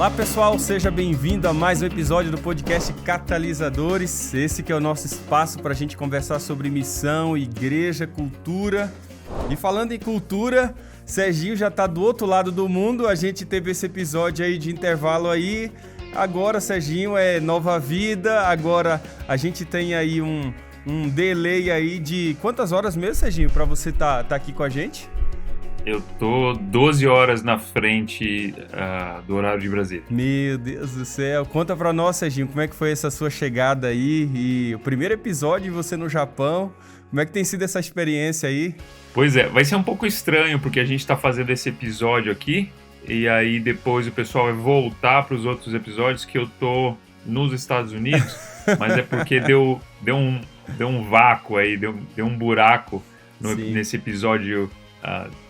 Olá pessoal, seja bem-vindo a mais um episódio do podcast Catalisadores. Esse que é o nosso espaço para a gente conversar sobre missão, igreja, cultura. E falando em cultura, Serginho já está do outro lado do mundo. A gente teve esse episódio aí de intervalo aí. Agora, Serginho, é nova vida. Agora a gente tem aí um delay aí de quantas horas mesmo, Serginho, para você tá aqui com a gente? Eu tô 12 horas na frente do horário de Brasília. Meu Deus do céu. Conta pra nós, Serginho, como é que foi essa sua chegada aí e o primeiro episódio de você no Japão. Como é que tem sido essa experiência aí? Pois é, vai ser um pouco estranho porque a gente tá fazendo esse episódio aqui e aí depois o pessoal vai voltar para os outros episódios que eu tô nos Estados Unidos, mas é porque deu um vácuo aí, deu um buraco nesse episódio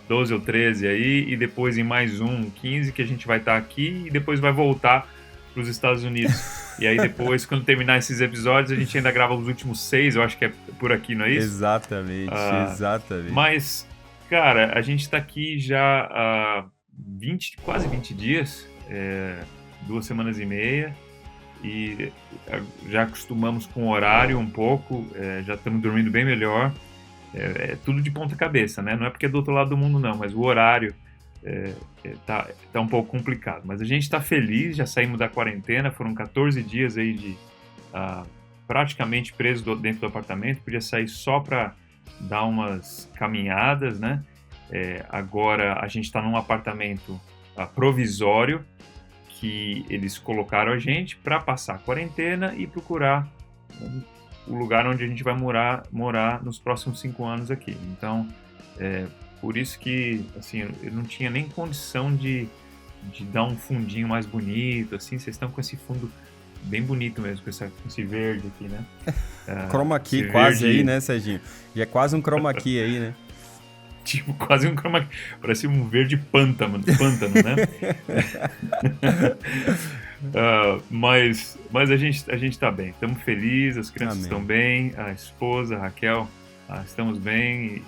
12 ou 13 aí, e depois em mais 15 que a gente vai estar aqui e depois vai voltar para os Estados Unidos. E aí depois, quando terminar esses episódios, a gente ainda grava os últimos 6, eu acho que é por aqui, não é isso? Exatamente. Mas, cara, a gente está aqui já há quase 20 dias, 2 semanas e meia, e já acostumamos com o horário um pouco, já estamos dormindo bem melhor. É tudo de ponta cabeça, né? Não é porque é do outro lado do mundo, não, mas o horário tá um pouco complicado. Mas a gente está feliz, já saímos da quarentena, foram 14 dias aí de praticamente preso dentro do apartamento, podia sair só para dar umas caminhadas, né? Agora a gente está num apartamento provisório que eles colocaram a gente para passar a quarentena e procurar o lugar onde a gente vai morar nos próximos 5 anos aqui. Então, por isso que, assim, eu não tinha nem condição de dar um fundinho mais bonito, assim, vocês estão com esse fundo bem bonito mesmo, com esse verde aqui, né? Chroma key quase verde... aí, né, Serginho? E é quase um chroma key aí, né? Tipo, quase um chroma key, parece um verde pântano, né? Mas a gente tá bem, estamos felizes, as crianças estão bem, a esposa, a Raquel, estamos bem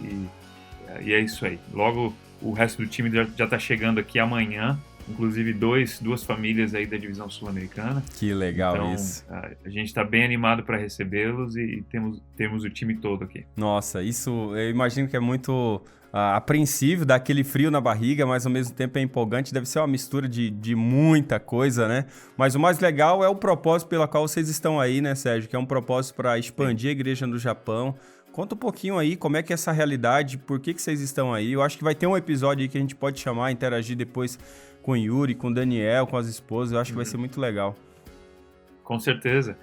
e é isso aí. Logo o resto do time já tá chegando aqui amanhã, inclusive duas famílias aí da divisão sul-americana. Que legal, então, isso. A gente tá bem animado para recebê-los e temos o time todo aqui. Nossa, isso eu imagino que é muito... apreensível, dá aquele frio na barriga, mas ao mesmo tempo é empolgante, deve ser uma mistura de muita coisa, né? Mas o mais legal é o propósito pela qual vocês estão aí, né, Sérgio? Que é um propósito para expandir a igreja no Japão. Conta um pouquinho aí como é que é essa realidade, por que vocês estão aí. Eu acho que vai ter um episódio aí que a gente pode chamar, interagir depois com o Yuri, com o Daniel, com as esposas. Eu acho que vai ser muito legal. Com certeza.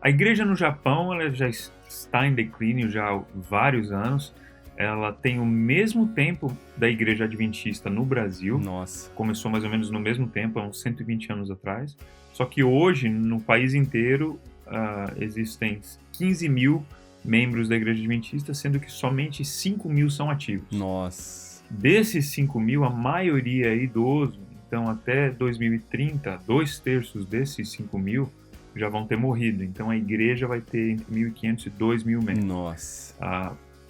A igreja no Japão, ela já está em declínio já há vários anos. Ela tem o mesmo tempo da Igreja Adventista no Brasil. Nossa. Começou mais ou menos no mesmo tempo, há uns 120 anos atrás. Só que hoje, no país inteiro, existem 15 mil membros da Igreja Adventista, sendo que somente 5 mil são ativos. Nossa. Desses 5 mil, a maioria é idoso. Então, até 2030, 2/3 desses 5 mil já vão ter morrido. Então, a igreja vai ter entre 1.500 e 2.000 membros. Nossa.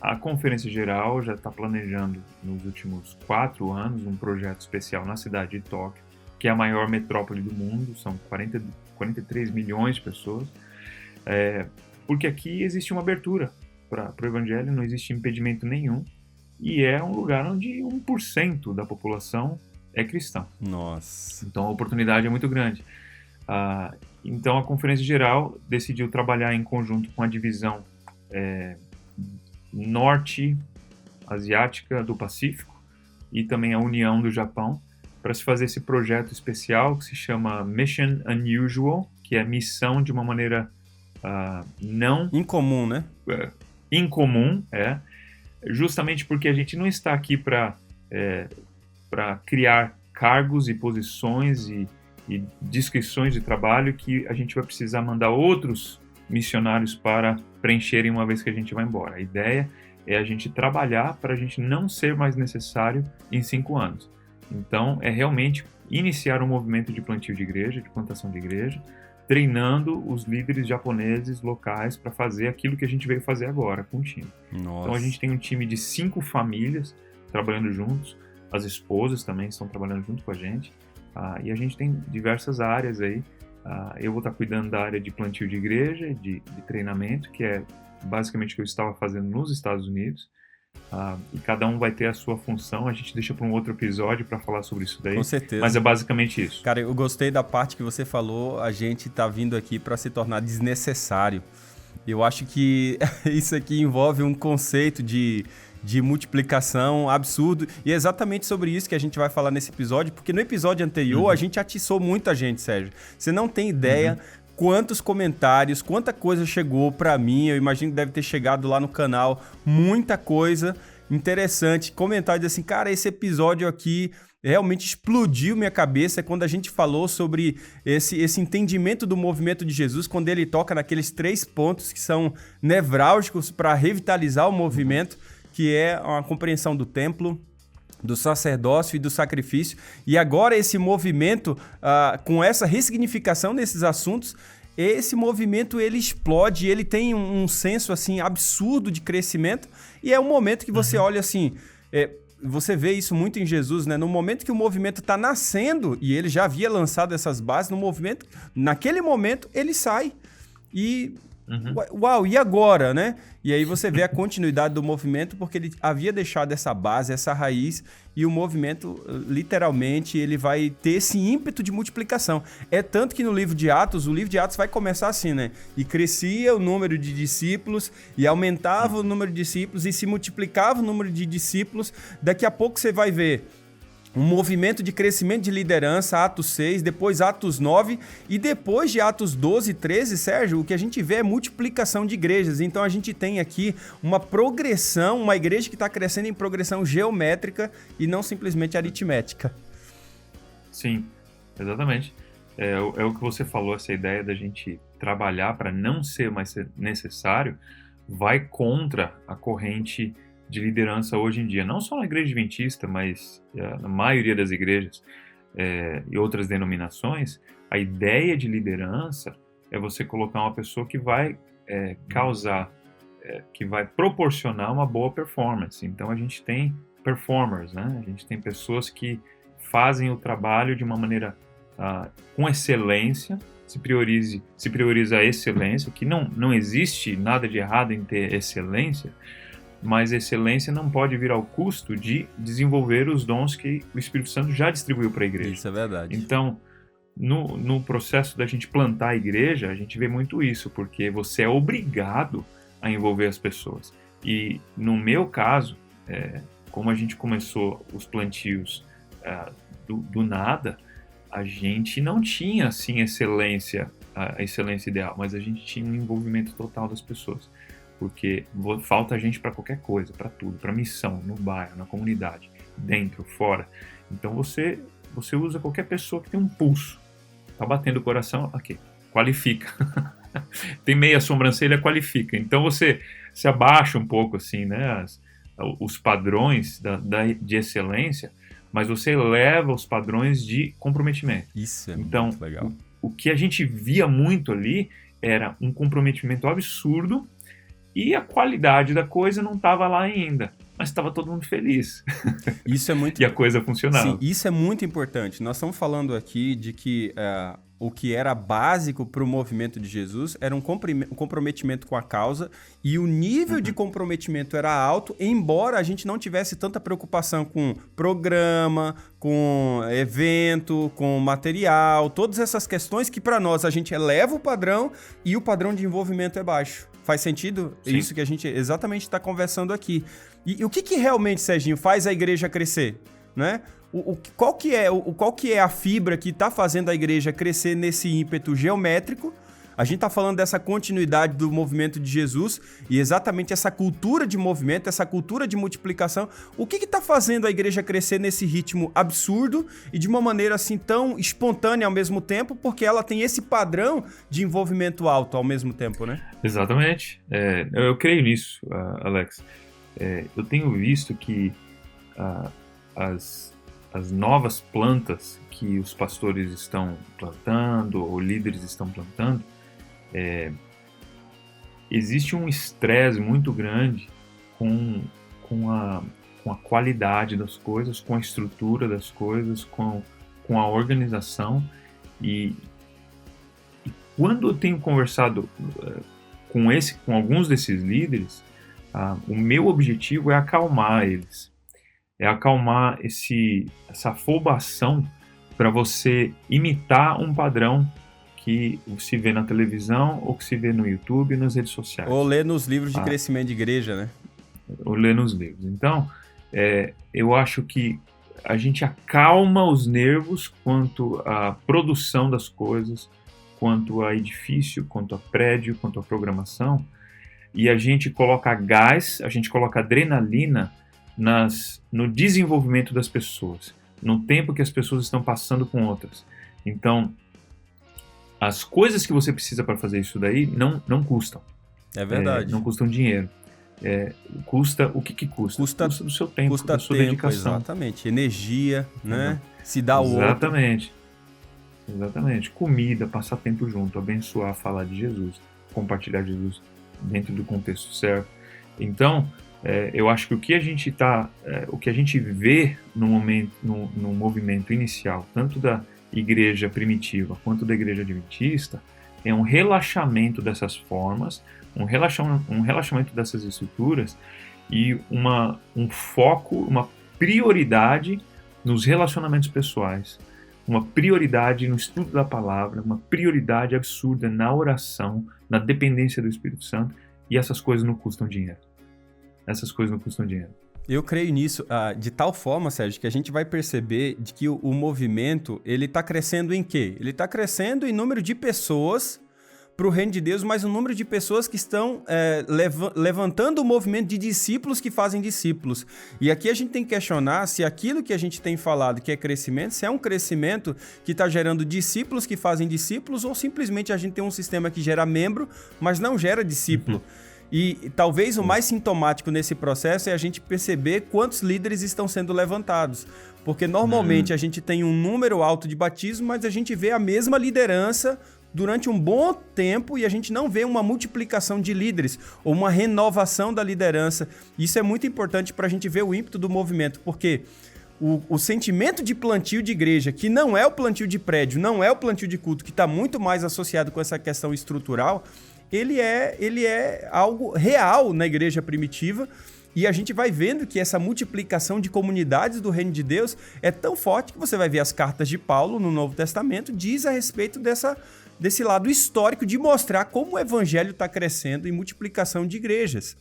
A Conferência Geral já está planejando, nos últimos 4 anos, um projeto especial na cidade de Tóquio, que é a maior metrópole do mundo, são 43 milhões de pessoas, porque aqui existe uma abertura para o Evangelho, não existe impedimento nenhum, e é um lugar onde 1% da população é cristã. Nossa. Então a oportunidade é muito grande. Então a Conferência Geral decidiu trabalhar em conjunto com a divisão norte asiática do Pacífico e também a União do Japão para se fazer esse projeto especial que se chama Mission Unusual, que é missão de uma maneira não... incomum, né? Incomum, justamente porque a gente não está aqui para criar cargos e posições e descrições de trabalho que a gente vai precisar mandar outros missionários para preencherem uma vez que a gente vai embora. A ideia é a gente trabalhar para a gente não ser mais necessário em 5 anos. Então, é realmente iniciar um movimento de plantio de igreja, de plantação de igreja, treinando os líderes japoneses locais para fazer aquilo que a gente veio fazer agora com o time. Nossa. Então, a gente tem um time de 5 famílias trabalhando juntos, as esposas também estão trabalhando junto com a gente, E a gente tem diversas áreas aí. Eu vou estar cuidando da área de plantio de igreja, de treinamento, que é basicamente o que eu estava fazendo nos Estados Unidos. E cada um vai ter a sua função. A gente deixa para um outro episódio para falar sobre isso daí. Com certeza. Mas é basicamente isso. Cara, eu gostei da parte que você falou, a gente tá vindo aqui para se tornar desnecessário. Eu acho que isso aqui envolve um conceito de multiplicação absurdo. E é exatamente sobre isso que a gente vai falar nesse episódio, porque no episódio anterior a gente atiçou muita gente, Sérgio. Você não tem ideia quantos comentários, quanta coisa chegou pra mim. Eu imagino que deve ter chegado lá no canal muita coisa interessante. Comentários assim, cara, esse episódio aqui realmente explodiu minha cabeça quando a gente falou sobre esse entendimento do movimento de Jesus, quando ele toca naqueles 3 pontos que são nevrálgicos para revitalizar o movimento, que é a compreensão do templo, do sacerdócio e do sacrifício. E agora esse movimento, com essa ressignificação desses assuntos, esse movimento ele explode, ele tem um senso assim absurdo de crescimento, e é um momento que você olha assim... Você vê isso muito em Jesus, né? No momento que o movimento está nascendo, e ele já havia lançado essas bases, naquele momento ele sai. E, uau, e agora, né? E aí você vê a continuidade do movimento, porque ele havia deixado essa base, essa raiz, e o movimento, literalmente, ele vai ter esse ímpeto de multiplicação. É tanto que no livro de Atos, o livro de Atos vai começar assim, né? E crescia o número de discípulos, e aumentava o número de discípulos, e se multiplicava o número de discípulos. Daqui a pouco você vai ver um movimento de crescimento de liderança, Atos 6, depois Atos 9, e depois de Atos 12 e 13, Sérgio, o que a gente vê é multiplicação de igrejas. Então a gente tem aqui uma progressão, uma igreja que está crescendo em progressão geométrica e não simplesmente aritmética. Sim, exatamente. É o que você falou, essa ideia da gente trabalhar para não ser mais necessário, vai contra a corrente de liderança hoje em dia, não só na igreja adventista, mas na maioria das igrejas e outras denominações. A ideia de liderança é você colocar uma pessoa que vai causar, que vai proporcionar uma boa performance. Então a gente tem performers, né? A gente tem pessoas que fazem o trabalho de uma maneira com excelência, se prioriza a excelência, que não existe nada de errado em ter excelência, mas excelência não pode vir ao custo de desenvolver os dons que o Espírito Santo já distribuiu para a igreja. Isso é verdade. Então, no processo da gente plantar a igreja, a gente vê muito isso, porque você é obrigado a envolver as pessoas. E no meu caso, como a gente começou os plantios do nada, a gente não tinha assim excelência, a excelência ideal, mas a gente tinha um envolvimento total das pessoas. Porque falta gente para qualquer coisa, para tudo, para missão, no bairro, na comunidade, dentro, fora. Então você usa qualquer pessoa que tem um pulso, tá batendo o coração, ok, qualifica. Tem meia sobrancelha, qualifica. Então você se abaixa um pouco assim, né, os padrões de excelência, mas você eleva os padrões de comprometimento. Isso é então, muito legal. O que a gente via muito ali era um comprometimento absurdo, e a qualidade da coisa não estava lá ainda, mas estava todo mundo feliz. Isso é muito... E a coisa funcionava. Sim, isso é muito importante. Nós estamos falando aqui de que o que era básico para o movimento de Jesus era um comprometimento com a causa, e o nível de comprometimento era alto, embora a gente não tivesse tanta preocupação com programa, com evento, com material, todas essas questões que para nós a gente eleva o padrão e o padrão de envolvimento é baixo. Faz sentido? É isso que a gente exatamente está conversando aqui. E o que realmente, Serginho, faz a igreja crescer? Né? Qual que é a fibra que está fazendo a igreja crescer nesse ímpeto geométrico? A gente está falando dessa continuidade do movimento de Jesus e exatamente essa cultura de movimento, essa cultura de multiplicação. O que está fazendo a igreja crescer nesse ritmo absurdo e de uma maneira assim tão espontânea ao mesmo tempo, porque ela tem esse padrão de envolvimento alto ao mesmo tempo, né? Exatamente. Eu creio nisso, Alex. Eu tenho visto que as novas plantas que os pastores estão plantando ou líderes estão plantando, existe um estresse muito grande com a qualidade das coisas, com a estrutura das coisas, com com a organização e quando eu tenho conversado com alguns desses líderes, o meu objetivo é acalmar eles, é acalmar essa afobação para você imitar um padrão que se vê na televisão ou que se vê no YouTube e nas redes sociais. Ou ler nos livros de crescimento de igreja, né? Ou ler nos livros. Então, eu acho que a gente acalma os nervos quanto à produção das coisas, quanto a edifício, quanto a prédio, quanto a programação, e a gente coloca gás, a gente coloca adrenalina no desenvolvimento das pessoas, no tempo que as pessoas estão passando com outras. Então, as coisas que você precisa para fazer isso daí não custam. É verdade. Não custam dinheiro. Custa o que custa? Custa do seu tempo, custa da sua tempo, dedicação. Exatamente. Energia, né? Se dá o outro. Exatamente. Comida, passar tempo junto, abençoar, falar de Jesus, compartilhar Jesus dentro do contexto certo. Então, eu acho que o que a gente vê no movimento inicial, tanto da igreja primitiva quanto da igreja adventista, é um relaxamento dessas formas, um relaxamento dessas estruturas e um foco, uma prioridade nos relacionamentos pessoais, uma prioridade no estudo da palavra, uma prioridade absurda na oração, na dependência do Espírito Santo, e essas coisas não custam dinheiro. Eu creio nisso de tal forma, Sérgio, que a gente vai perceber de que o movimento ele está crescendo em quê? Ele está crescendo em número de pessoas para o reino de Deus, mas o número de pessoas que estão levantando o movimento de discípulos que fazem discípulos. E aqui a gente tem que questionar se aquilo que a gente tem falado que é crescimento, se é um crescimento que está gerando discípulos que fazem discípulos, ou simplesmente a gente tem um sistema que gera membro, mas não gera discípulo. E talvez o mais sintomático nesse processo é a gente perceber quantos líderes estão sendo levantados. Porque normalmente a gente tem um número alto de batismo, mas a gente vê a mesma liderança durante um bom tempo e a gente não vê uma multiplicação de líderes ou uma renovação da liderança. Isso é muito importante para a gente ver o ímpeto do movimento, porque o sentimento de plantio de igreja, que não é o plantio de prédio, não é o plantio de culto, que está muito mais associado com essa questão estrutural, ele é algo real na igreja primitiva, e a gente vai vendo que essa multiplicação de comunidades do reino de Deus é tão forte que você vai ver as cartas de Paulo no Novo Testamento, diz a respeito desse lado histórico de mostrar como o evangelho está crescendo em multiplicação de igrejas.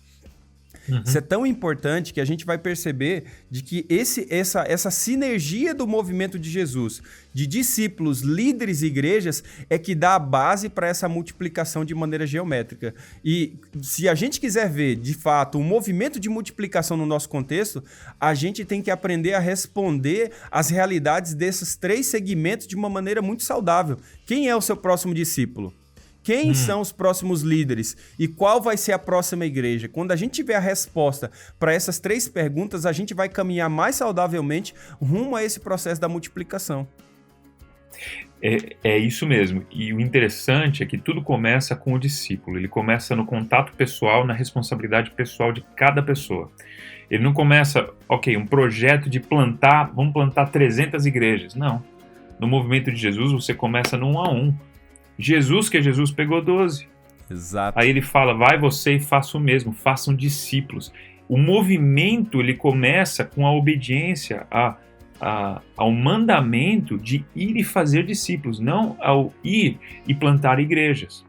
Isso é tão importante que a gente vai perceber de que essa sinergia do movimento de Jesus, de discípulos, líderes e igrejas, é que dá a base para essa multiplicação de maneira geométrica. E se a gente quiser ver, de fato, um movimento de multiplicação no nosso contexto, a gente tem que aprender a responder às realidades desses três segmentos de uma maneira muito saudável. Quem é o seu próximo discípulo? Quem são os próximos líderes? E qual vai ser a próxima igreja? Quando a gente tiver a resposta para essas três perguntas, a gente vai caminhar mais saudavelmente rumo a esse processo da multiplicação. É isso mesmo. E o interessante é que tudo começa com o discípulo. Ele começa no contato pessoal, na responsabilidade pessoal de cada pessoa. Ele não começa, um projeto de vamos plantar 300 igrejas. Não. No movimento de Jesus, você começa no 1 a 1. Jesus, que é Jesus, pegou 12. Exato. Aí ele fala, vai você e faça o mesmo, façam discípulos. O movimento, ele começa com a obediência ao mandamento de ir e fazer discípulos, não ao ir e plantar igrejas.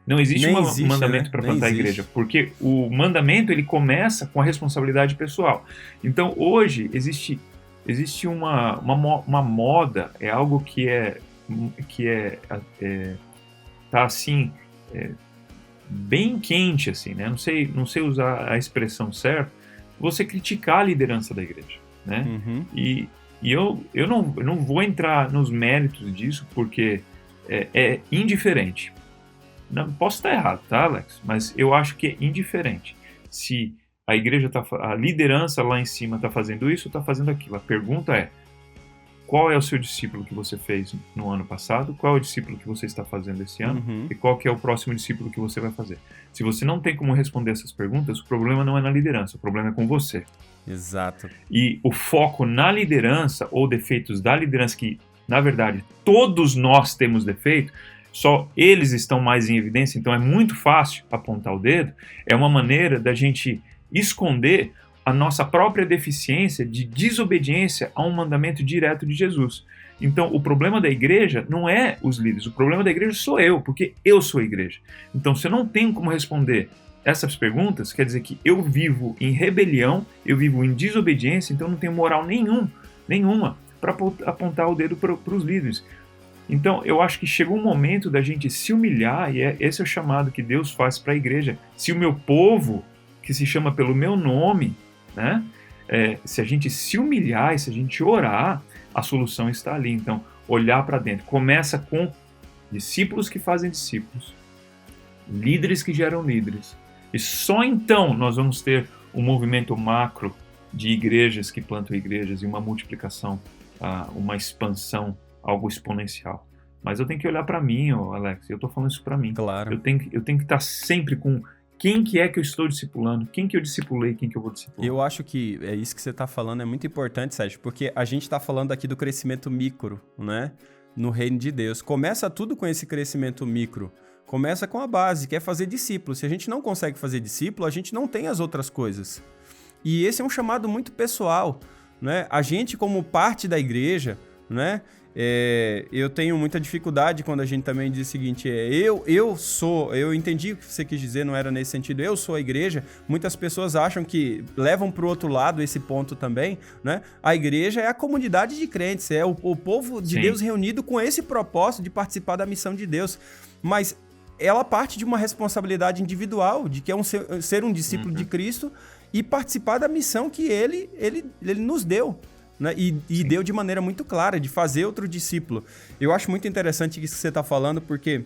Não existe um mandamento para plantar igreja, porque o mandamento, ele começa com a responsabilidade pessoal. Então, hoje, existe uma moda, é algo que tá assim, bem quente, assim, né? Não sei usar a expressão certa, você criticar a liderança da igreja, né? E eu não vou entrar nos méritos disso, porque é indiferente. Não, posso estar errado, tá, Alex? Mas eu acho que é indiferente. Se a liderança lá em cima está fazendo isso ou está fazendo aquilo. A pergunta é, qual é o seu discípulo que você fez no ano passado? Qual é o discípulo que você está fazendo esse ano? E qual que é o próximo discípulo que você vai fazer? Se você não tem como responder essas perguntas, o problema não é na liderança, o problema é com você. Exato. E o foco na liderança ou defeitos da liderança que na verdade, todos nós temos defeito, só eles estão mais em evidência, então é muito fácil apontar o dedo, é uma maneira da gente esconder a nossa própria deficiência de desobediência a um mandamento direto de Jesus. Então, o problema da igreja não é os líderes, o problema da igreja sou eu, porque eu sou a igreja. Então, se eu não tenho como responder essas perguntas, quer dizer que eu vivo em rebelião, eu vivo em desobediência, então não tenho moral nenhuma para apontar o dedo para os líderes. Então, eu acho que chegou um momento da gente se humilhar, e esse é o chamado que Deus faz para a igreja. Se o meu povo, que se chama pelo meu nome, né, se a gente se humilhar e se a gente orar, a solução está ali. Então, olhar para dentro. Começa com discípulos que fazem discípulos, líderes que geram líderes. E só então nós vamos ter um movimento macro de igrejas que plantam igrejas e uma multiplicação, uma expansão, algo exponencial. Mas eu tenho que olhar para mim, Alex, eu estou falando isso para mim. Claro. Eu tenho que estar sempre com quem que é que eu estou discipulando, quem que eu discipulei, quem que eu vou discipular. Eu acho que é isso que você está falando, é muito importante, Sérgio, porque a gente está falando aqui do crescimento micro, né? No reino de Deus. Começa tudo com esse crescimento micro. Começa com a base, que é fazer discípulo. Se a gente não consegue fazer discípulo, a gente não tem as outras coisas. E esse é um chamado muito pessoal, né? A gente, como parte da igreja, né? Eu tenho muita dificuldade quando a gente também diz o seguinte, eu entendi o que você quis dizer, não era nesse sentido, eu sou a igreja. Muitas pessoas acham que levam para o outro lado esse ponto também, né? A igreja é a comunidade de crentes, é o povo de Deus reunido com esse propósito de participar da missão de Deus, mas ela parte de uma responsabilidade individual, de que é ser um discípulo de Cristo e participar da missão que ele nos deu. Né? E deu de maneira muito clara, de fazer outro discípulo. Eu acho muito interessante isso que você está falando, porque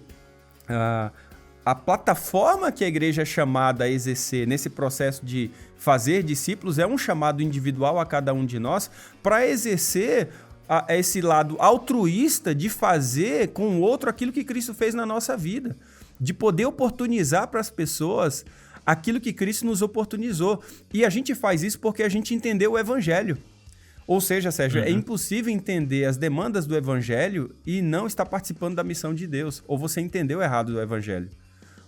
a plataforma que a igreja é chamada a exercer nesse processo de fazer discípulos é um chamado individual a cada um de nós para exercer esse lado altruísta de fazer com o outro aquilo que Cristo fez na nossa vida, de poder oportunizar para as pessoas aquilo que Cristo nos oportunizou. E a gente faz isso porque a gente entendeu o Evangelho. Ou seja, Sérgio, é impossível entender as demandas do Evangelho e não estar participando da missão de Deus. Ou você entendeu errado do Evangelho.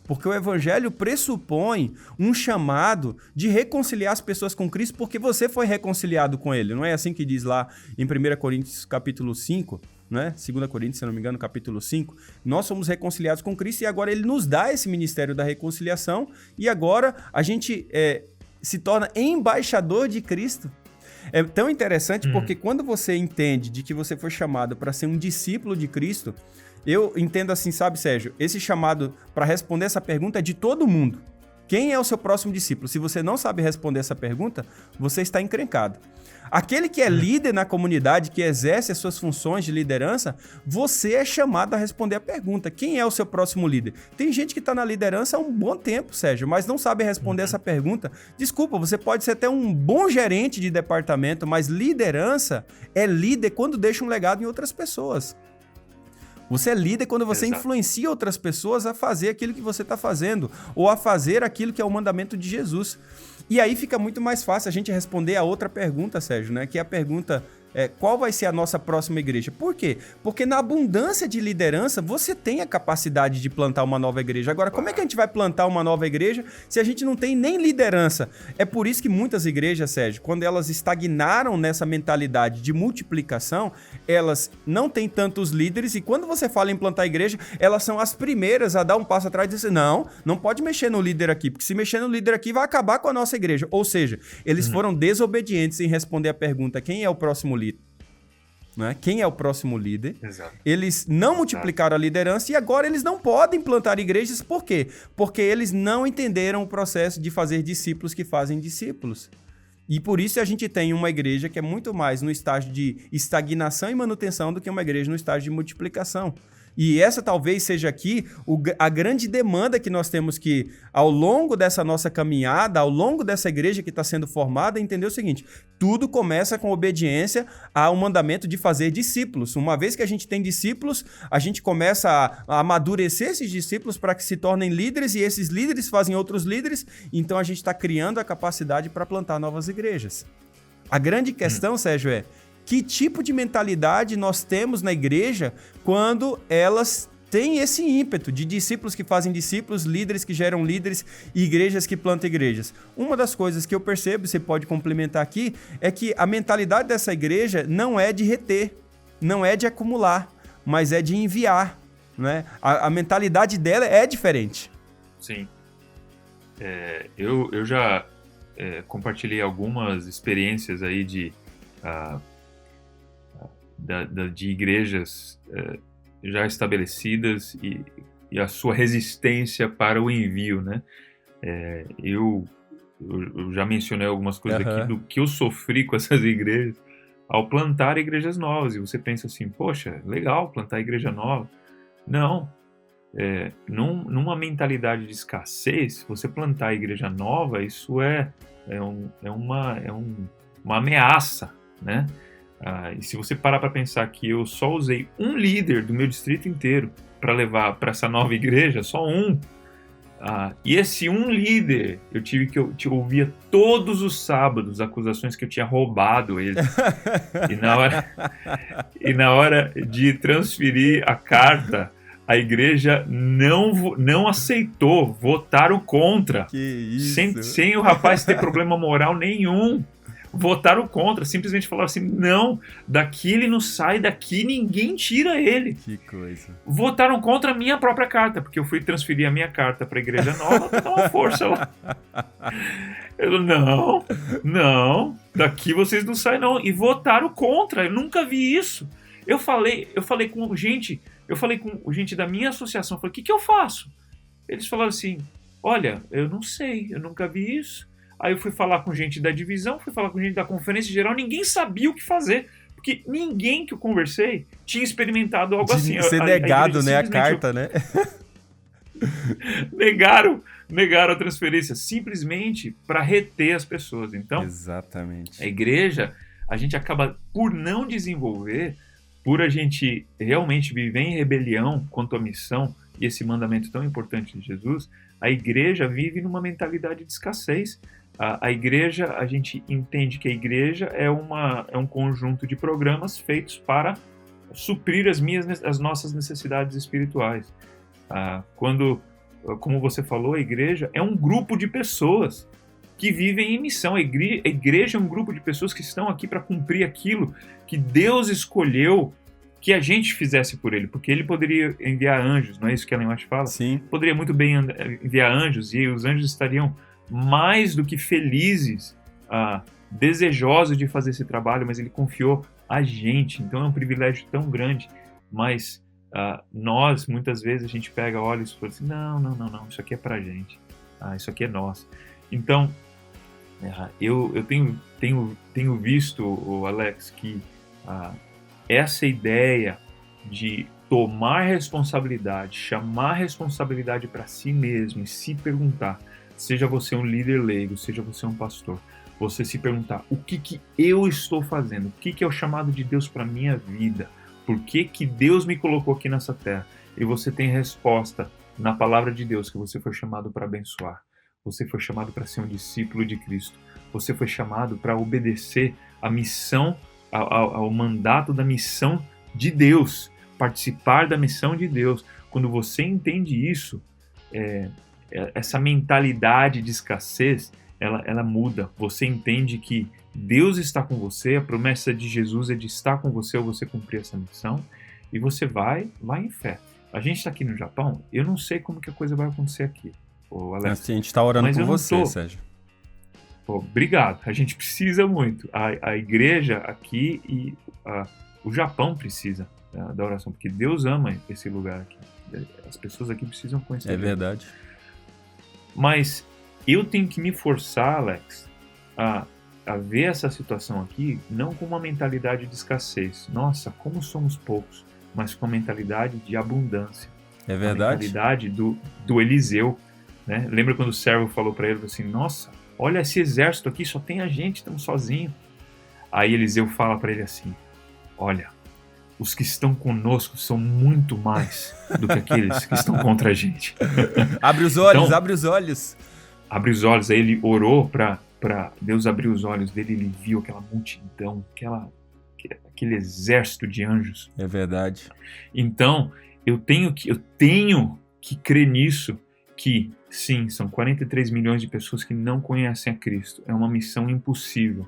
Porque o Evangelho pressupõe um chamado de reconciliar as pessoas com Cristo porque você foi reconciliado com Ele. Não é assim que diz lá em 1 Coríntios capítulo 5, né? 2 Coríntios, se não me engano, capítulo 5. Nós somos reconciliados com Cristo e agora Ele nos dá esse ministério da reconciliação e agora a gente se torna embaixador de Cristo. É tão interessante porque quando você entende de que você foi chamado para ser um discípulo de Cristo, eu entendo assim, sabe, Sérgio? Esse chamado para responder essa pergunta é de todo mundo. Quem é o seu próximo discípulo? Se você não sabe responder essa pergunta, você está encrencado. Aquele que é líder na comunidade, que exerce as suas funções de liderança, você é chamado a responder a pergunta. Quem é o seu próximo líder? Tem gente que está na liderança há um bom tempo, Sérgio, mas não sabe responder essa pergunta. Desculpa, você pode ser até um bom gerente de departamento, mas liderança é líder quando deixa um legado em outras pessoas. Você é líder quando você influencia outras pessoas a fazer aquilo que você está fazendo, ou a fazer aquilo que é o mandamento de Jesus. E aí fica muito mais fácil a gente responder a outra pergunta, Sérgio, né? Que é a pergunta, qual vai ser a nossa próxima igreja? Por quê? Porque na abundância de liderança, você tem a capacidade de plantar uma nova igreja. Agora, como é que a gente vai plantar uma nova igreja se a gente não tem nem liderança? É por isso que muitas igrejas, Sérgio, quando elas estagnaram nessa mentalidade de multiplicação, elas não têm tantos líderes e quando você fala em plantar igreja, elas são as primeiras a dar um passo atrás e dizer, não pode mexer no líder aqui, porque se mexer no líder aqui vai acabar com a nossa igreja. Ou seja, eles foram desobedientes em responder a pergunta, quem é o próximo líder? Né? Quem é o próximo líder? Exato. Eles não multiplicaram a liderança e agora eles não podem plantar igrejas. Por quê? Porque eles não entenderam o processo de fazer discípulos que fazem discípulos. E por isso a gente tem uma igreja que é muito mais no estágio de estagnação e manutenção do que uma igreja no estágio de multiplicação. E essa talvez seja aqui a grande demanda que nós temos que, ao longo dessa nossa caminhada, ao longo dessa igreja que está sendo formada, entender o seguinte, tudo começa com obediência ao mandamento de fazer discípulos. Uma vez que a gente tem discípulos, a gente começa a amadurecer esses discípulos para que se tornem líderes e esses líderes fazem outros líderes, então a gente está criando a capacidade para plantar novas igrejas. A grande questão, Sérgio, que tipo de mentalidade nós temos na igreja quando elas têm esse ímpeto de discípulos que fazem discípulos, líderes que geram líderes e igrejas que plantam igrejas. Uma das coisas que eu percebo, você pode complementar aqui, é que a mentalidade dessa igreja não é de reter, não é de acumular, mas é de enviar, né? A mentalidade dela é diferente. Sim. Eu já compartilhei algumas experiências aí de igrejas já estabelecidas e a sua resistência para o envio, né? Eu já mencionei algumas coisas aqui do que eu sofri com essas igrejas ao plantar igrejas novas. E você pensa assim, poxa, legal plantar igreja nova. Não. Numa mentalidade de escassez, você plantar igreja nova, isso é uma ameaça, né? E se você parar para pensar que eu só usei um líder do meu distrito inteiro para levar para essa nova igreja, só um, e esse um líder, eu ouvia todos os sábados acusações que eu tinha roubado ele. E na hora de transferir a carta, a igreja não aceitou, votaram contra. Que isso? Sem o rapaz ter problema moral nenhum. Votaram contra, simplesmente falaram assim, não, daqui ele não sai, daqui ninguém tira ele. Que coisa. Votaram contra a minha própria carta, porque eu fui transferir a minha carta para a igreja nova para dar uma força lá. Eu não, daqui vocês não saem não. E votaram contra, eu nunca vi isso. Eu falei com gente da minha associação, falei, o que eu faço? Eles falaram assim, olha, eu não sei, eu nunca vi isso. Aí eu fui falar com gente da divisão, fui falar com gente da conferência geral, ninguém sabia o que fazer, porque ninguém que eu conversei tinha experimentado algo assim. Ser negado, né, a carta, né? Negaram a transferência, simplesmente para reter as pessoas. Então, exatamente. A igreja, a gente acaba por não desenvolver, por a gente realmente viver em rebelião quanto à missão e esse mandamento tão importante de Jesus, a igreja vive numa mentalidade de escassez. A igreja, a gente entende que a igreja é um conjunto de programas feitos para suprir as nossas necessidades espirituais. Como você falou, a igreja é um grupo de pessoas que vivem em missão. A igreja é um grupo de pessoas que estão aqui para cumprir aquilo que Deus escolheu que a gente fizesse por ele, porque ele poderia enviar anjos, não é isso que Ellen White fala? Sim. Poderia muito bem enviar anjos, e os anjos estariam mais do que felizes, desejosos de fazer esse trabalho, mas ele confiou a gente, então é um privilégio tão grande, mas nós, muitas vezes, a gente pega, olha e fala assim, não, isso aqui é pra gente, isso aqui é nosso. Então, eu tenho visto, Alex, que essa ideia de tomar responsabilidade, chamar responsabilidade para si mesmo e se perguntar, seja você um líder leigo, seja você um pastor, você se perguntar, o que eu estou fazendo? O que é o chamado de Deus para a minha vida? Por que Deus me colocou aqui nessa terra? E você tem resposta na palavra de Deus, que você foi chamado para abençoar. Você foi chamado para ser um discípulo de Cristo. Você foi chamado para obedecer a missão, ao mandato da missão de Deus, participar da missão de Deus. Quando você entende isso, essa mentalidade de escassez, ela muda. Você entende que Deus está com você, a promessa de Jesus é de estar com você ou você cumprir essa missão, e você vai em fé. A gente está aqui no Japão, eu não sei como que a coisa vai acontecer aqui, Alex. Assim, a gente está orando por você, Sérgio. Obrigado, a gente precisa muito. A igreja aqui e o Japão precisa da oração, porque Deus ama esse lugar aqui. As pessoas aqui precisam conhecer. É verdade. Mas eu tenho que me forçar, Alex, a ver essa situação aqui não com uma mentalidade de escassez. Nossa, como somos poucos, mas com a mentalidade de abundância. É verdade. A mentalidade do Eliseu. Né? Lembra quando o servo falou para ele assim, nossa, olha esse exército aqui, só tem a gente, estamos sozinhos. Aí Eliseu fala para ele assim, olha, os que estão conosco são muito mais do que aqueles que estão contra a gente. Abre os olhos, então, abre os olhos. Abre os olhos, aí ele orou para Deus abrir os olhos dele, ele viu aquela multidão, aquele exército de anjos. É verdade. Então, eu tenho que crer nisso, que sim, são 43 milhões de pessoas que não conhecem a Cristo. É uma missão impossível.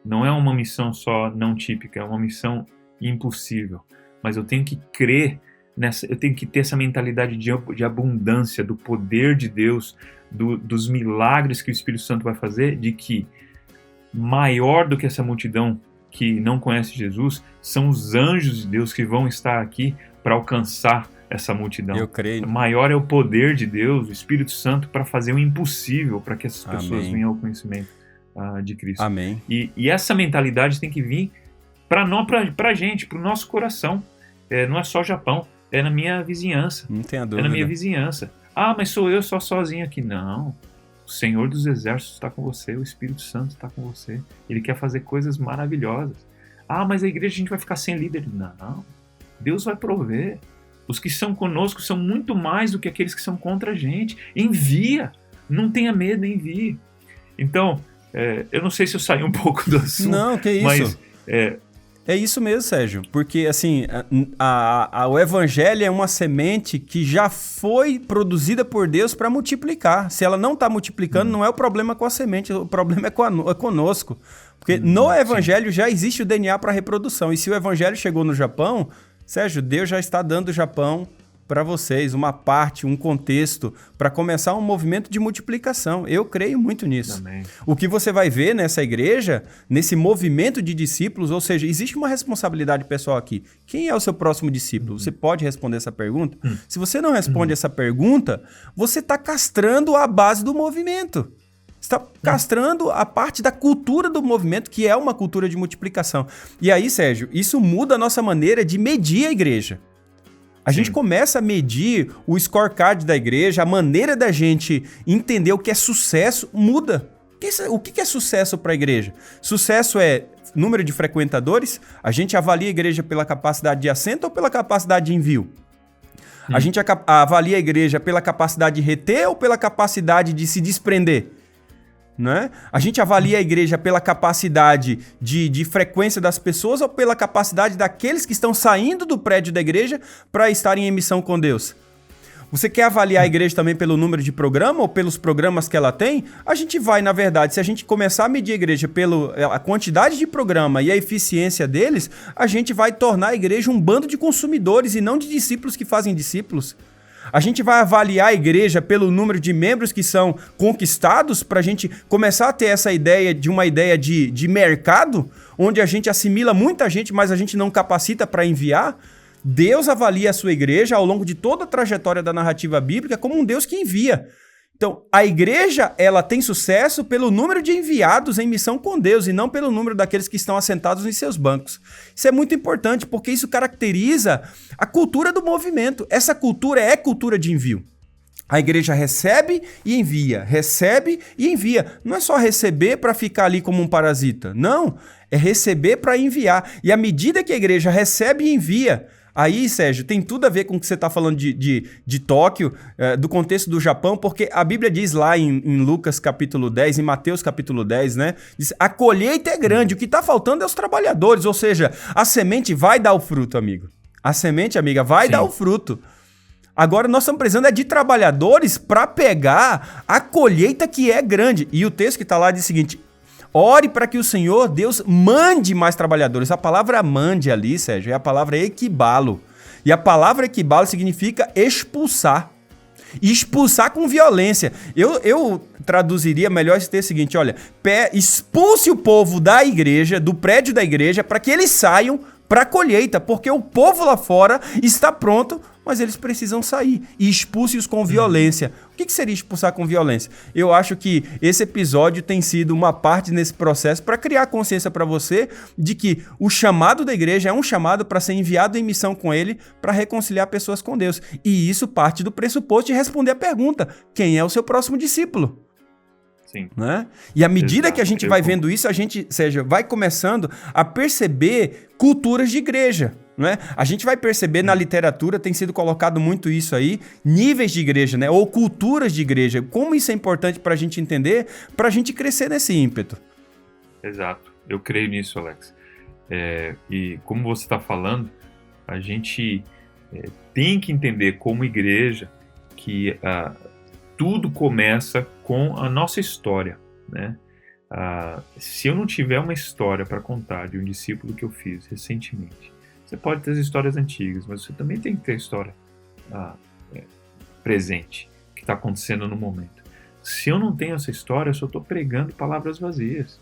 Não é uma missão só não típica, é uma missão impossível. Mas eu tenho que crer eu tenho que ter essa mentalidade de abundância, do poder de Deus, dos milagres que o Espírito Santo vai fazer, de que maior do que essa multidão que não conhece Jesus, são os anjos de Deus que vão estar aqui para alcançar essa multidão. Eu creio. Maior é o poder de Deus, o Espírito Santo, para fazer o impossível para que essas pessoas venham ao conhecimento de Cristo. Amém. E essa mentalidade tem que vir para a gente, para o nosso coração. Não é só o Japão, é na minha vizinhança. Não tenha dúvida. É na minha vizinhança. Ah, mas sou eu só sozinho aqui. Não. O Senhor dos Exércitos está com você, o Espírito Santo está com você. Ele quer fazer coisas maravilhosas. Ah, mas a igreja a gente vai ficar sem líder. Não. Deus vai prover. Os que são conosco são muito mais do que aqueles que são contra a gente. Envia. Não tenha medo, envie. Então, eu não sei se eu saí um pouco do assunto. Não, que isso. Mas, é isso mesmo, Sérgio, porque assim, o evangelho é uma semente que já foi produzida por Deus para multiplicar. Se ela não está multiplicando, não é o problema com a semente, o problema é conosco. Porque no evangelho já existe o DNA para reprodução. E se o evangelho chegou no Japão, Sérgio, Deus já está dando o Japão para vocês, uma parte, um contexto, para começar um movimento de multiplicação. Eu creio muito nisso. Amém. O que você vai ver nessa igreja, nesse movimento de discípulos, ou seja, existe uma responsabilidade pessoal aqui. Quem é o seu próximo discípulo? Você pode responder essa pergunta? Se você não responde essa pergunta, você está castrando a base do movimento. Você está castrando a parte da cultura do movimento, que é uma cultura de multiplicação. E aí, Sérgio, isso muda a nossa maneira de medir a igreja. A gente começa a medir o scorecard da igreja, a maneira da gente entender o que é sucesso muda. O que é sucesso para a igreja? Sucesso é número de frequentadores? A gente avalia a igreja pela capacidade de assento ou pela capacidade de envio? A gente avalia a igreja pela capacidade de reter ou pela capacidade de se desprender? Né? A gente avalia a igreja pela capacidade de frequência das pessoas ou pela capacidade daqueles que estão saindo do prédio da igreja para estarem em missão com Deus? Você quer avaliar a igreja também pelo número de programa ou pelos programas que ela tem? A gente vai, na verdade, se a gente começar a medir a igreja pela quantidade de programa e a eficiência deles, a gente vai tornar a igreja um bando de consumidores e não de discípulos que fazem discípulos. A gente vai avaliar a igreja pelo número de membros que são conquistados para a gente começar a ter essa ideia de mercado, onde a gente assimila muita gente, mas a gente não capacita para enviar. Deus avalia a sua igreja ao longo de toda a trajetória da narrativa bíblica como um Deus que envia. Então, a igreja, ela tem sucesso pelo número de enviados em missão com Deus e não pelo número daqueles que estão assentados em seus bancos. Isso é muito importante porque isso caracteriza a cultura do movimento. Essa cultura é cultura de envio. A igreja recebe e envia, recebe e envia. Não é só receber para ficar ali como um parasita. Não, é receber para enviar. E à medida que a igreja recebe e envia, aí, Sérgio, tem tudo a ver com o que você está falando de Tóquio, do contexto do Japão, porque a Bíblia diz lá em Lucas capítulo 10, em Mateus capítulo 10, né? Diz, a colheita é grande, o que está faltando é os trabalhadores, ou seja, a semente vai dar o fruto, amigo. A semente, amiga, vai dar o fruto. Agora nós estamos precisando de trabalhadores para pegar a colheita que é grande. E o texto que está lá diz o seguinte: ore para que o Senhor, Deus, mande mais trabalhadores. A palavra mande ali, Sérgio, é a palavra equibalo. E a palavra equibalo significa expulsar. E expulsar com violência. Eu traduziria melhor esse texto seguinte, olha, expulse o povo da igreja, do prédio da igreja, para que eles saiam para a colheita, porque o povo lá fora está pronto, mas eles precisam sair. E expulse-os com violência. O que seria expulsar com violência? Eu acho que esse episódio tem sido uma parte nesse processo para criar consciência para você de que o chamado da igreja é um chamado para ser enviado em missão com ele para reconciliar pessoas com Deus. E isso parte do pressuposto de responder a pergunta: quem é o seu próximo discípulo? Sim. Né? E à medida que a gente vai vendo isso, a gente, Sérgio, vai começando a perceber culturas de igreja. Né? A gente vai perceber na literatura, tem sido colocado muito isso aí, níveis de igreja, né? Ou culturas de igreja. Como isso é importante para a gente entender, para a gente crescer nesse ímpeto. Exato. Eu creio nisso, Alex. E como você está falando, a gente tem que entender como igreja que tudo começa com a nossa história, né? Se eu não tiver uma história para contar de um discípulo que eu fiz recentemente, você pode ter as histórias antigas, mas você também tem que ter a história presente, que está acontecendo no momento. Se eu não tenho essa história, eu só estou pregando palavras vazias.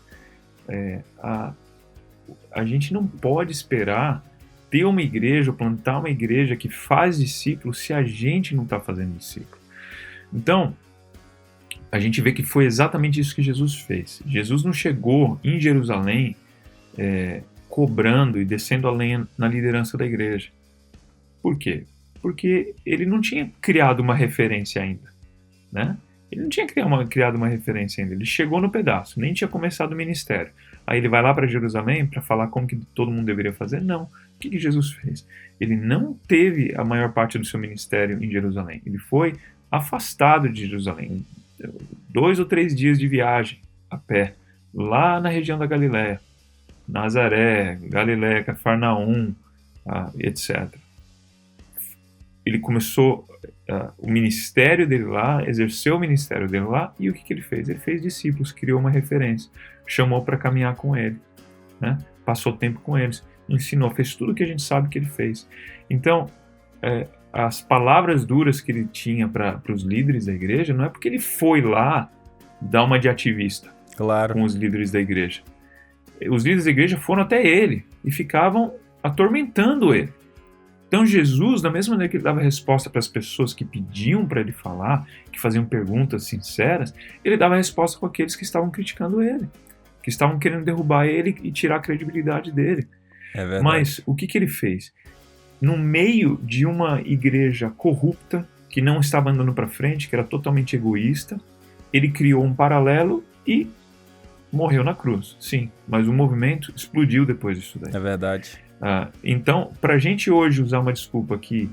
A gente não pode esperar ter uma igreja, ou plantar uma igreja que faz discípulos se a gente não está fazendo discípulo. Então, a gente vê que foi exatamente isso que Jesus fez. Jesus não chegou em Jerusalém cobrando e descendo a lenha na liderança da igreja. Por quê? Porque ele não tinha criado uma referência ainda, né? Ele não tinha criado uma referência ainda. Ele chegou no pedaço, nem tinha começado o ministério. Aí ele vai lá para Jerusalém para falar como que todo mundo deveria fazer? Não. O que Jesus fez? Ele não teve a maior parte do seu ministério em Jerusalém. Ele foi afastado de Jerusalém. 2 ou 3 dias de viagem a pé, lá na região da Galiléia, Nazaré, Galiléia, Cafarnaum, etc. Ele começou o ministério dele lá, exerceu o ministério dele lá, e o que ele fez? Ele fez discípulos, criou uma referência, chamou para caminhar com ele, né? Passou tempo com eles, ensinou, fez tudo o que a gente sabe que ele fez. Então, as palavras duras que ele tinha para os líderes da igreja, não é porque ele foi lá dar uma de ativista com os líderes da igreja. Os líderes da igreja foram até ele e ficavam atormentando ele. Então Jesus, da mesma maneira que ele dava resposta para as pessoas que pediam para ele falar, que faziam perguntas sinceras, ele dava resposta com aqueles que estavam criticando ele, que estavam querendo derrubar ele e tirar a credibilidade dele. É verdade. Mas o que ele fez? No meio de uma igreja corrupta, que não estava andando para frente, que era totalmente egoísta, ele criou um paralelo e morreu na cruz. Sim, mas o movimento explodiu depois disso daí. É verdade. Então, para a gente hoje usar uma desculpa que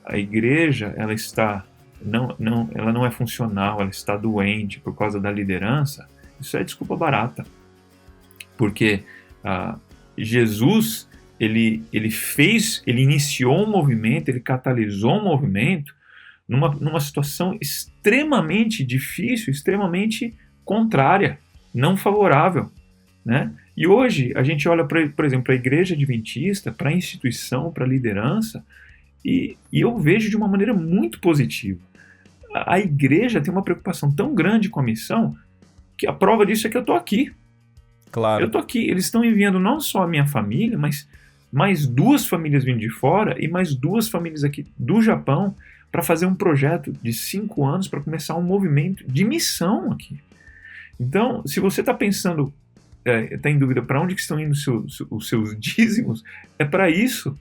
a igreja ela não é funcional, ela está doente por causa da liderança, isso é desculpa barata. Porque Jesus, ele iniciou um movimento, ele catalisou um movimento numa situação extremamente difícil, extremamente contrária, não favorável, né? E hoje a gente olha, por exemplo, para a igreja adventista, para a instituição, para a liderança, e eu vejo de uma maneira muito positiva. A igreja tem uma preocupação tão grande com a missão que a prova disso é que eu estou aqui. Claro. Eu estou aqui. Eles estão enviando não só a minha família, mas mais 2 famílias vindo de fora e mais 2 famílias aqui do Japão para fazer um projeto de 5 anos para começar um movimento de missão aqui. Então, se você está pensando, está em dúvida para onde que estão indo os seus dízimos, é para isso.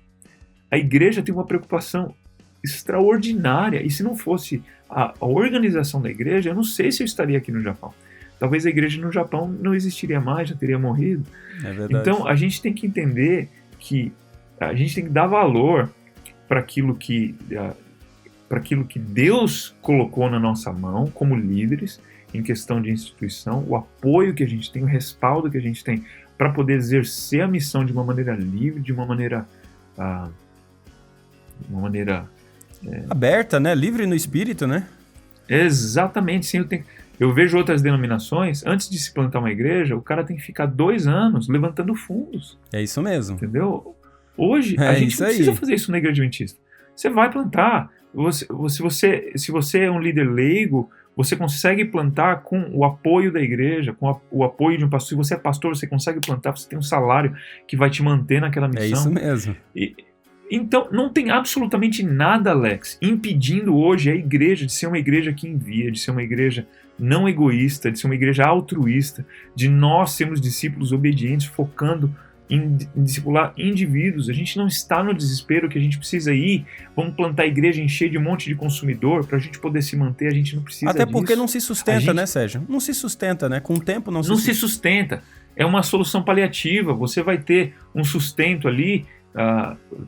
A igreja tem uma preocupação extraordinária, e se não fosse a organização da igreja, eu não sei se eu estaria aqui no Japão. Talvez a igreja no Japão não existiria mais, já teria morrido. É verdade. Então, a gente tem que entender que a gente tem que dar valor para aquilo que Deus colocou na nossa mão como líderes, em questão de instituição, o apoio que a gente tem, o respaldo que a gente tem para poder exercer a missão de uma maneira livre, de uma maneira aberta, né? Livre no espírito, né? Exatamente. Sim, eu vejo outras denominações, antes de se plantar uma igreja, o cara tem que ficar 2 anos levantando fundos. É isso mesmo. Entendeu? Hoje, a gente não precisa fazer isso na igreja adventista. Você vai plantar. Se você é um líder leigo, você consegue plantar com o apoio da igreja, com o apoio de um pastor. Se você é pastor, você consegue plantar, você tem um salário que vai te manter naquela missão. É isso mesmo. Então, não tem absolutamente nada, Alex, impedindo hoje a igreja de ser uma igreja que envia, de ser uma igreja não egoísta, de ser uma igreja altruísta, de nós sermos discípulos obedientes, focando em discipular indivíduos. A gente não está no desespero que a gente precisa ir, vamos plantar a igreja, encher de um monte de consumidor para a gente poder se manter, a gente não precisa disso. Até porque não se sustenta, né, Sérgio? Não se sustenta, né? Com o tempo não se sustenta. É uma solução paliativa, você vai ter um sustento ali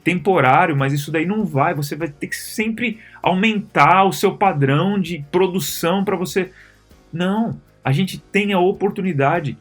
temporário, mas isso daí não vai, você vai ter que sempre aumentar o seu padrão de produção para você... Não, a gente tem a oportunidade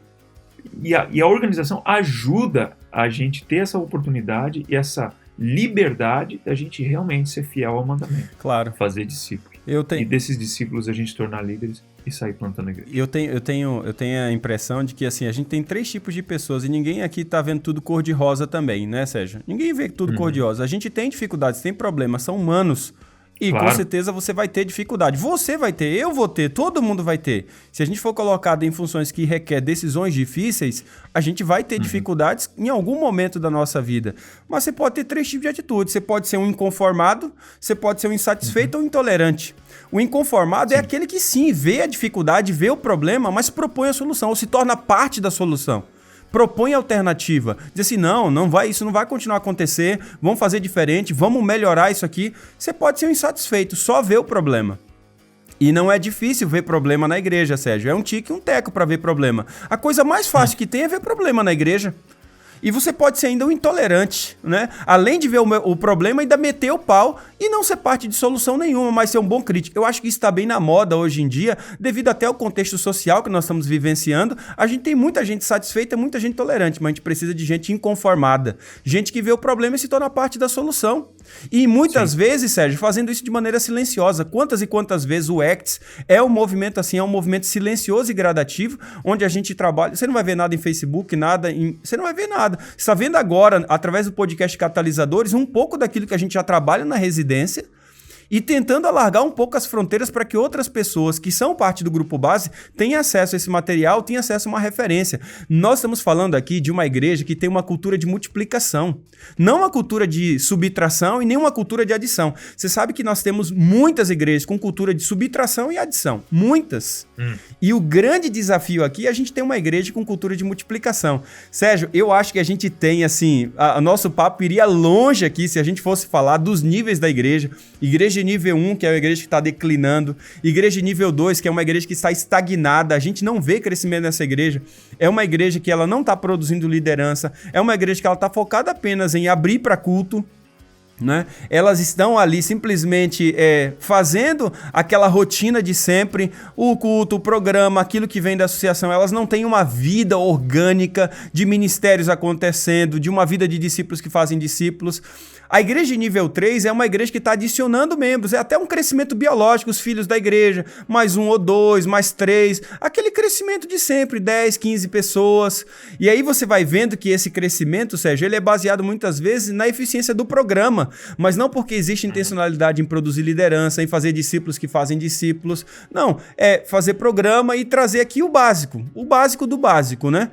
E a organização ajuda a gente ter essa oportunidade e essa liberdade da gente realmente ser fiel ao mandamento. Claro. Fazer discípulos. E desses discípulos a gente tornar líderes e sair plantando a igreja. Eu tenho a impressão de que assim, a gente tem 3 tipos de pessoas e ninguém aqui tá vendo tudo cor-de-rosa também, né, Sérgio? Ninguém vê tudo cor-de-rosa. A gente tem dificuldades, tem problemas, são humanos. E com certeza você vai ter dificuldade. Você vai ter, eu vou ter, todo mundo vai ter. Se a gente for colocado em funções que requer decisões difíceis, a gente vai ter dificuldades em algum momento da nossa vida. Mas você pode ter 3 tipos de atitude. Você pode ser um inconformado, você pode ser um insatisfeito ou intolerante. O inconformado é aquele que sim, vê a dificuldade, vê o problema, mas propõe a solução, ou se torna parte da solução. Propõe alternativa, diz assim, isso não vai continuar a acontecer, vamos fazer diferente, vamos melhorar isso aqui. Você pode ser um insatisfeito, só ver o problema. E não é difícil ver problema na igreja, Sérgio, é um tique e um teco para ver problema. A coisa mais fácil que tem é ver problema na igreja. E você pode ser ainda um intolerante, né? Além de ver o problema, ainda meter o pau e não ser parte de solução nenhuma, mas ser um bom crítico. Eu acho que isso está bem na moda hoje em dia, devido até ao contexto social que nós estamos vivenciando. A gente tem muita gente satisfeita, muita gente tolerante, mas a gente precisa de gente inconformada. Gente que vê o problema e se torna parte da solução. E muitas vezes, Sérgio, fazendo isso de maneira silenciosa. Quantas e quantas vezes o ACTS é um movimento assim, é um movimento silencioso e gradativo, onde a gente trabalha... Você não vai ver nada em Facebook, você não vai ver nada. Você está vendo agora, através do podcast Catalisadores, um pouco daquilo que a gente já trabalha na residência e tentando alargar um pouco as fronteiras para que outras pessoas que são parte do grupo base tenham acesso a esse material, tenham acesso a uma referência. Nós estamos falando aqui de uma igreja que tem uma cultura de multiplicação, não uma cultura de subtração e nem uma cultura de adição. Você sabe que nós temos muitas igrejas com cultura de subtração e adição, muitas. E o grande desafio aqui é a gente ter uma igreja com cultura de multiplicação. Sérgio, eu acho que a gente tem, assim, o nosso papo iria longe aqui se a gente fosse falar dos níveis da igreja. Igreja de nível 1, que é a igreja que está declinando. Igreja de nível 2, que é uma igreja que está estagnada. A gente não vê crescimento nessa igreja. É uma igreja que ela não está produzindo liderança. É uma igreja que ela está focada apenas em abrir para culto. Né? Elas estão ali simplesmente fazendo aquela rotina de sempre, o culto, o programa, aquilo que vem da associação. Elas não têm uma vida orgânica de ministérios acontecendo, de uma vida de discípulos que fazem discípulos. A igreja de nível 3 é uma igreja que está adicionando membros, é até um crescimento biológico, os filhos da igreja, mais 1 ou 2, mais 3, aquele crescimento de sempre, 10, 15 pessoas. E aí você vai vendo que esse crescimento, Sérgio, ele é baseado muitas vezes na eficiência do programa, mas não porque existe intencionalidade em produzir liderança, em fazer discípulos que fazem discípulos. Não, é fazer programa e trazer aqui o básico do básico, né?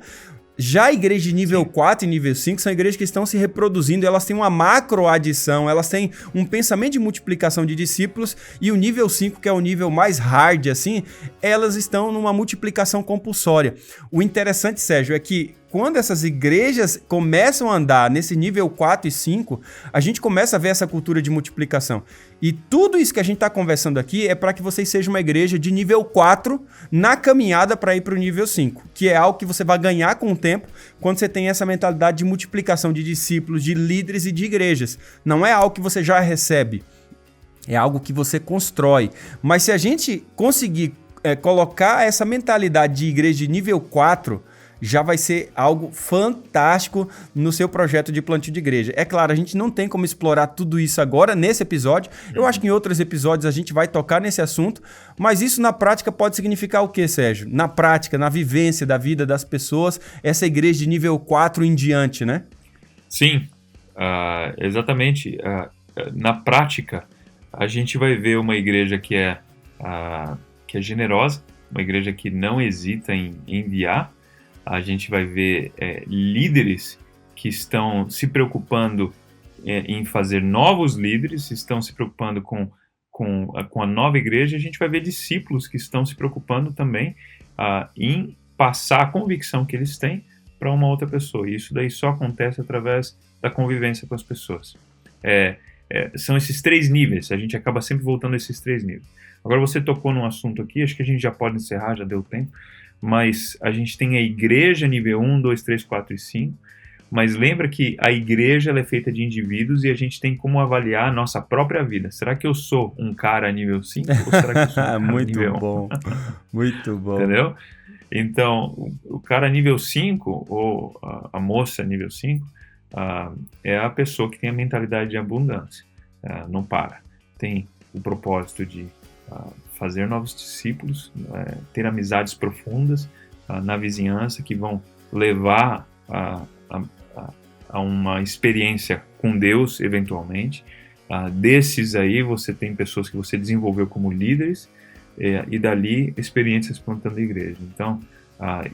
Já a igreja de nível 4 e nível 5 são igrejas que estão se reproduzindo, elas têm uma macroadição, elas têm um pensamento de multiplicação de discípulos, e o nível 5, que é o nível mais hard, assim, elas estão numa multiplicação compulsória. O interessante, Sérgio, é que quando essas igrejas começam a andar nesse nível 4 e 5, a gente começa a ver essa cultura de multiplicação. E tudo isso que a gente está conversando aqui é para que vocês sejam uma igreja de nível 4 na caminhada para ir para o nível 5, que é algo que você vai ganhar com o tempo quando você tem essa mentalidade de multiplicação de discípulos, de líderes e de igrejas. Não é algo que você já recebe, é algo que você constrói. Mas se a gente conseguir colocar essa mentalidade de igreja de nível 4, já vai ser algo fantástico no seu projeto de plantio de igreja. É claro, a gente não tem como explorar tudo isso agora nesse episódio. Eu acho que em outros episódios a gente vai tocar nesse assunto, mas isso na prática pode significar o quê, Sérgio? Na prática, na vivência da vida das pessoas, essa igreja de nível 4 em diante, né? Sim, exatamente. Na prática, a gente vai ver uma igreja que é generosa, uma igreja que não hesita em enviar. A gente vai ver líderes que estão se preocupando em fazer novos líderes, estão se preocupando com a nova igreja. A gente vai ver discípulos que estão se preocupando também em passar a convicção que eles têm para uma outra pessoa. E isso daí só acontece através da convivência com as pessoas. São esses 3 níveis, a gente acaba sempre voltando a esses 3 níveis. Agora você tocou num assunto aqui, acho que a gente já pode encerrar, já deu tempo. Mas a gente tem a igreja nível 1, 2, 3, 4 e 5, mas lembra que a igreja ela é feita de indivíduos e a gente tem como avaliar a nossa própria vida. Será que eu sou um cara nível 5 ou será que eu sou um cara Muito nível 1? bom, muito bom. Entendeu? Então, o cara nível 5, ou a moça nível 5, é a pessoa que tem a mentalidade de abundância, não para. Tem o propósito de fazer novos discípulos, ter amizades profundas na vizinhança que vão levar a uma experiência com Deus, eventualmente. Desses aí, você tem pessoas que você desenvolveu como líderes, e dali experiências plantando igreja. Então,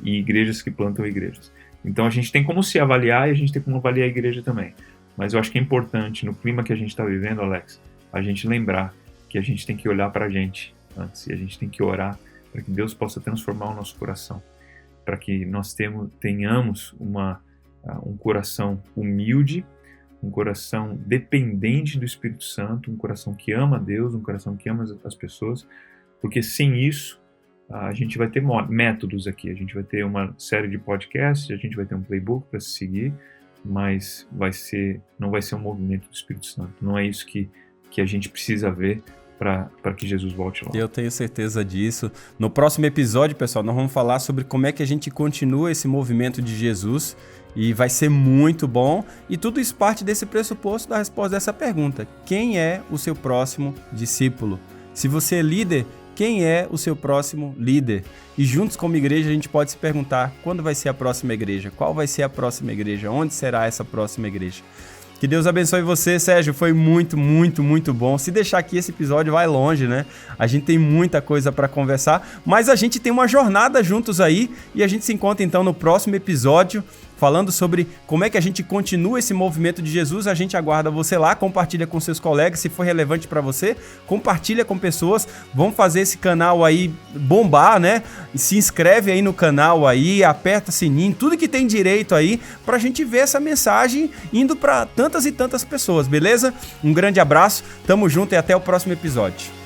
e igrejas que plantam igrejas. Então a gente tem como se avaliar e a gente tem como avaliar a igreja também. Mas eu acho que é importante, no clima que a gente está vivendo, Alex, a gente lembrar que a gente tem que olhar para a gente antes, e a gente tem que orar para que Deus possa transformar o nosso coração, para que nós tenhamos um coração humilde, um coração dependente do Espírito Santo, um coração que ama Deus, um coração que ama as pessoas, porque sem isso a gente vai ter métodos aqui, a gente vai ter uma série de podcasts, a gente vai ter um playbook para se seguir, mas não vai ser um movimento do Espírito Santo. Não é isso que a gente precisa ver para que Jesus volte lá. Eu tenho certeza disso. No próximo episódio, pessoal, nós vamos falar sobre como é que a gente continua esse movimento de Jesus, e vai ser muito bom, e tudo isso parte desse pressuposto da resposta dessa pergunta: quem é o seu próximo discípulo? Se você é líder, quem é o seu próximo líder? E juntos como igreja a gente pode se perguntar: quando vai ser a próxima igreja? Qual vai ser a próxima igreja? Onde será essa próxima igreja? Que Deus abençoe você, Sérgio. Foi muito, muito, muito bom. Se deixar aqui, esse episódio vai longe, né? A gente tem muita coisa para conversar, mas a gente tem uma jornada juntos aí, e a gente se encontra então no próximo episódio, falando sobre como é que a gente continua esse movimento de Jesus. A gente aguarda você lá, compartilha com seus colegas, se for relevante para você, compartilha com pessoas, vamos fazer esse canal aí bombar, né? Se inscreve aí no canal aí, aperta o sininho, tudo que tem direito aí, pra gente ver essa mensagem indo para tantas e tantas pessoas, beleza? Um grande abraço, tamo junto e até o próximo episódio.